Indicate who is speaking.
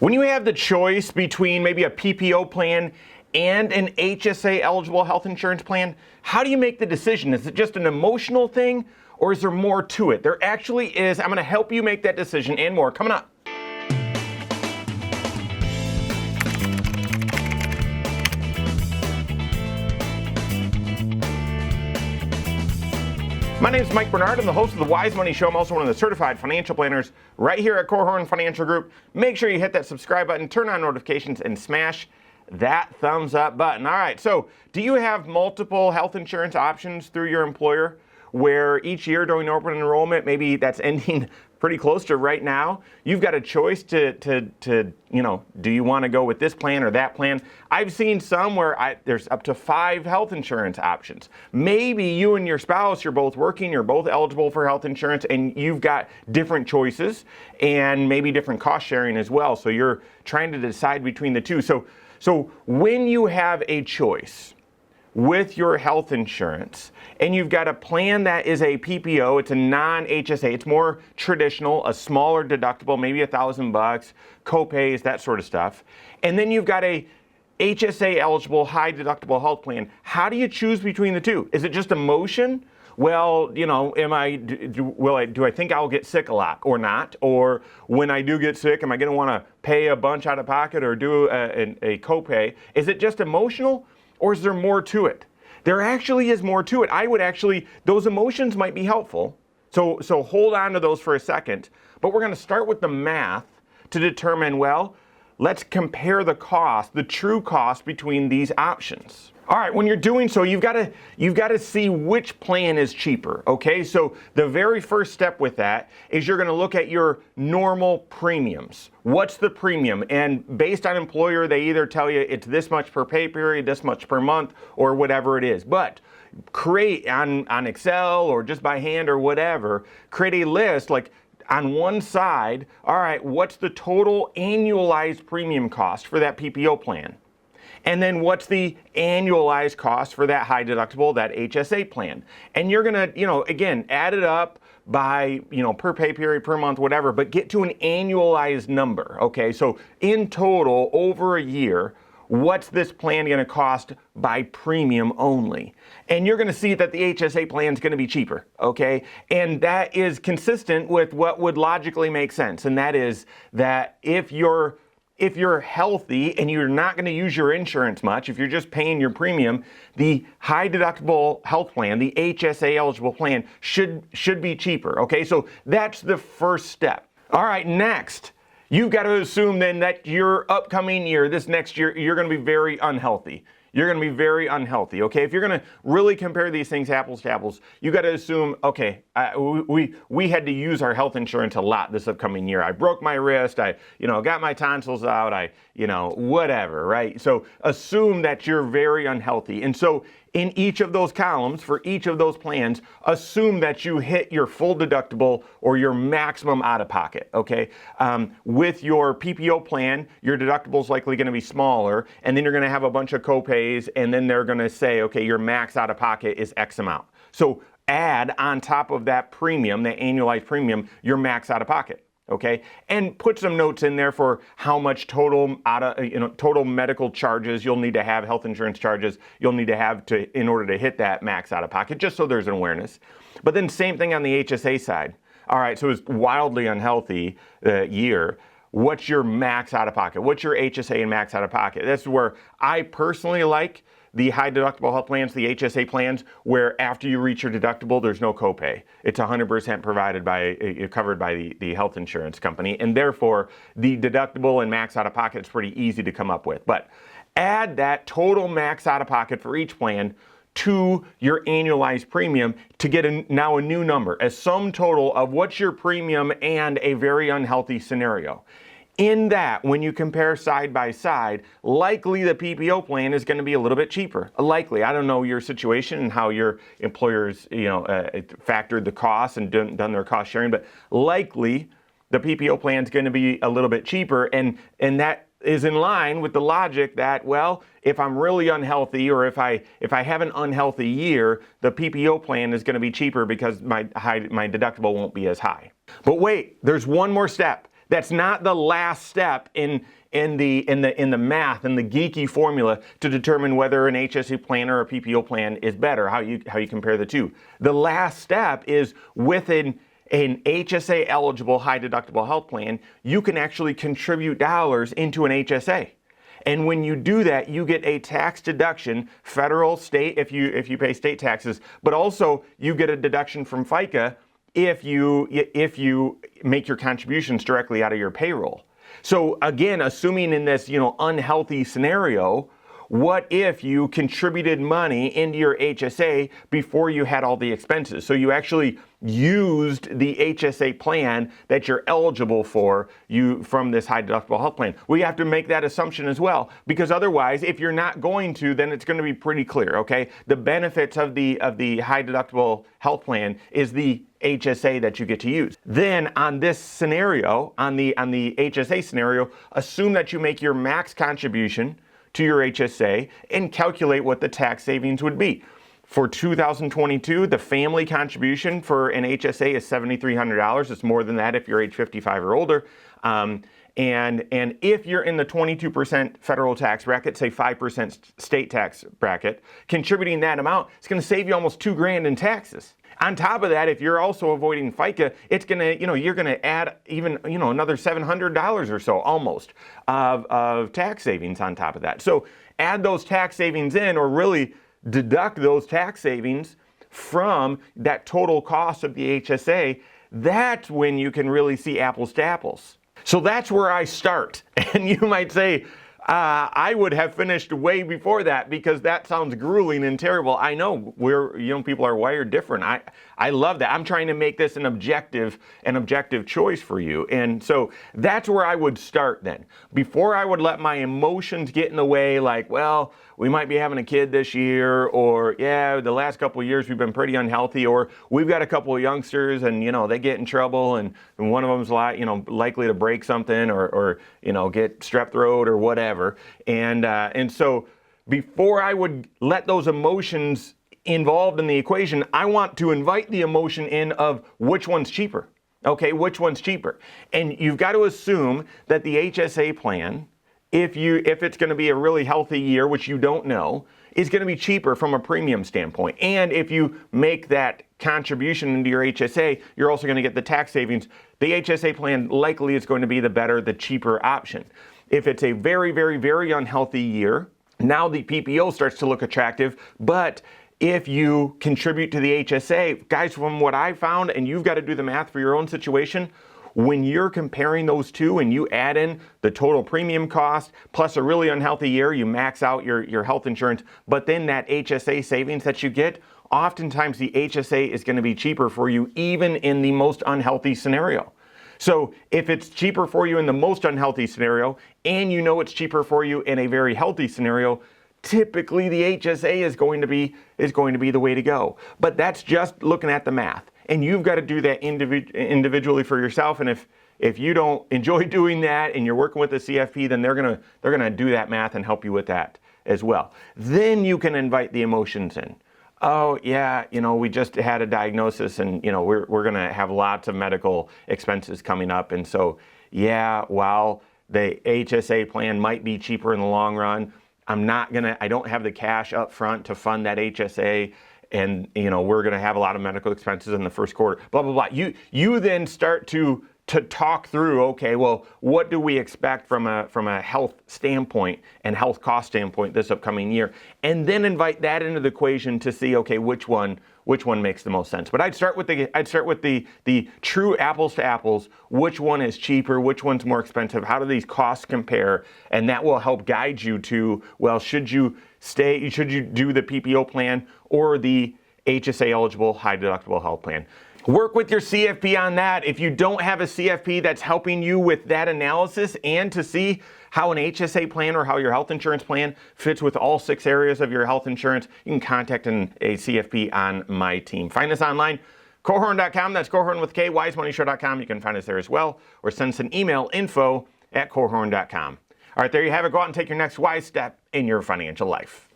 Speaker 1: When you have the choice between maybe a PPO plan and an HSA eligible health insurance plan, how do you make the decision? Is it just an emotional thing, or is there more to it? There actually is. I'm going to help you make that decision and more coming up. My name is Mike Bernard. I'm the host of the Wise Money Show. I'm also one of the certified financial planners right here at Korhorn Financial Group. Make sure you hit that subscribe button, turn on notifications, and smash that thumbs up button. All right, so do you have multiple health insurance options through your employer where each year during open enrollment, maybe that's ending pretty close to right now, you've got a choice to do you want to go with this plan or that plan? I've seen some where there's up to 5 health insurance options. Maybe you and your spouse, you're both working, you're both eligible for health insurance, and you've got different choices and maybe different cost sharing as well. So you're trying to decide between the two. So when you have a choice with your health insurance, and you've got a plan that is a PPO, it's a non-HSA, it's more traditional, a smaller deductible, maybe $1,000, co-pays, that sort of stuff. And then you've got a HSA eligible high deductible health plan. How do you choose between the two? Is it just emotion? Well, do I think I'll get sick a lot or not? Or when I do get sick, am I going to want to pay a bunch out of pocket or do a copay? Is it just emotional? Or is there more to it? There actually is more to it. Those emotions might be helpful. So hold on to those for a second. But we're going to start with the math to determine, well, let's compare the cost, the true cost between these options. All right, when you're doing so, you've got to see which plan is cheaper, okay? So the very first step with that is you're going to look at your normal premiums. What's the premium? And based on employer, they either tell you it's this much per pay period, this much per month, or whatever it is. But create on Excel or just by hand or whatever, create a list like on one side, all right, what's the total annualized premium cost for that PPO plan? And then what's the annualized cost for that high deductible, that HSA plan? And you're gonna, again, add it up by, per pay period, per month, whatever, but get to an annualized number, okay? So in total, over a year, what's this plan gonna cost by premium only? And you're gonna see that the HSA plan is gonna be cheaper, okay? And that is consistent with what would logically make sense. And that is that if you're healthy and you're not going to use your insurance much, if you're just paying your premium, the high deductible health plan, the HSA eligible plan should be cheaper, okay? So that's the first step. All right, next, you've got to assume then that your upcoming year, this next year, you're going to be very unhealthy. You're going to be very unhealthy, okay? If you're going to really compare these things apples to apples, you got to assume, okay, we had to use our health insurance a lot this upcoming year. I broke my wrist, I got my tonsils out, whatever, right? So assume that you're very unhealthy. And so in each of those columns, for each of those plans, assume that you hit your full deductible or your maximum out of pocket, okay? With your PPO plan, your deductible is likely going to be smaller, and then you're going to have a bunch of copays, and then they're going to say, okay, your max out of pocket is X amount. So add on top of that premium, the annualized premium, your max out of pocket. Okay, and put some notes in there for how much total total medical charges you'll need to have, health insurance charges you'll need to have in order to hit that max out of pocket, just so there's an awareness. But then same thing on the HSA side. All right, so it's wildly unhealthy year. What's your max out of pocket? What's your HSA and max out of pocket? That's where I personally like the high deductible health plans, the HSA plans, where after you reach your deductible, there's no copay. It's 100% covered by the health insurance company, and therefore the deductible and max out of pocket is pretty easy to come up with. But add that total max out of pocket for each plan to your annualized premium to get now a new number, a sum total of what's your premium and a very unhealthy scenario. In that, when you compare side by side, likely the PPO plan is going to be a little bit cheaper. Likely. I don't know your situation and how your employers, factored the costs and done their cost sharing, but likely the PPO plan is going to be a little bit cheaper, and that is in line with the logic that, well, if I'm really unhealthy or if I have an unhealthy year, the PPO plan is going to be cheaper because my deductible won't be as high. But wait, there's one more step. That's not the last step in the math and the geeky formula to determine whether an HSA plan or a PPO plan is better, how you compare the two. The last step is within an HSA eligible high deductible health plan, you can actually contribute dollars into an HSA. And when you do that, you get a tax deduction, federal, state, if you pay state taxes, but also you get a deduction from FICA if you make your contributions directly out of your payroll. So again, assuming in this unhealthy scenario, what if you contributed money into your HSA before you had all the expenses? So you actually used the HSA plan that you're eligible for from this high deductible health plan. We have to make that assumption as well, because otherwise, if you're not going to, then it's going to be pretty clear, okay? The benefits of the high deductible health plan is the HSA that you get to use. Then on this scenario, on the HSA scenario, assume that you make your max contribution to your HSA and calculate what the tax savings would be. For 2022, the family contribution for an HSA is $7,300. It's more than that if you're age 55 or older. And if you're in the 22% federal tax bracket, say 5% state tax bracket, contributing that amount, it's going to save you almost $2,000 in taxes. On top of that, if you're also avoiding FICA, it's gonna, you're gonna add even, another $700 or so almost of tax savings on top of that. So add those tax savings in, or really deduct those tax savings from that total cost of the HSA. That's when you can really see apples to apples. So that's where I start. And you might say, I would have finished way before that, because that sounds grueling and terrible. I know people are wired different. I love that. I'm trying to make this an objective choice for you. And so that's where I would start then. Before I would let my emotions get in the way, like, well, we might be having a kid this year, or yeah, the last couple of years we've been pretty unhealthy, or we've got a couple of youngsters and they get in trouble, and one of them's likely to break something or get strep throat or whatever. And so before I would let those emotions involved in the equation, I want to invite the emotion in of which one's cheaper. Okay, which one's cheaper? And you've got to assume that the HSA plan, if it's going to be a really healthy year, which you don't know, is going to be cheaper from a premium standpoint. And if you make that contribution into your HSA, you're also going to get the tax savings. The HSA plan likely is going to be the cheaper option. If it's a very, very, very unhealthy year, now the PPO starts to look attractive. But if you contribute to the HSA, guys, from what I found, and you've got to do the math for your own situation, when you're comparing those two and you add in the total premium cost plus a really unhealthy year, you max out your health insurance, but then that HSA savings that you get, oftentimes the HSA is going to be cheaper for you even in the most unhealthy scenario. So if it's cheaper for you in the most unhealthy scenario, and it's cheaper for you in a very healthy scenario, typically the HSA is going to be the way to go. But that's just looking at the math. And you've got to do that individually for yourself. And if you don't enjoy doing that and you're working with a CFP, then they're gonna do that math and help you with that as well. Then you can invite the emotions in. Oh yeah, we just had a diagnosis, and we're gonna have lots of medical expenses coming up, and so yeah, while the HSA plan might be cheaper in the long run, I don't have the cash up front to fund that HSA. And we're going to have a lot of medical expenses in the first quarter, blah, blah, blah. You then start to talk through, okay, well, what do we expect from a health standpoint and health cost standpoint this upcoming year? And then invite that into the equation to see, okay, which one makes the most sense. But I'd start with the true apples to apples. Which one is cheaper? Which one's more expensive? How do these costs compare? And that will help guide you to, well, should you do the PPO plan or the HSA eligible high deductible health plan? Work with your CFP on that. If you don't have a CFP that's helping you with that analysis and to see how an HSA plan or how your health insurance plan fits with all 6 areas of your health insurance, you can contact a CFP on my team. Find us online, Korhorn.com. That's Korhorn with K, wisemoneyshow.com. You can find us there as well, or send us an email, info@Korhorn.com. All right, there you have it. Go out and take your next wise step in your financial life.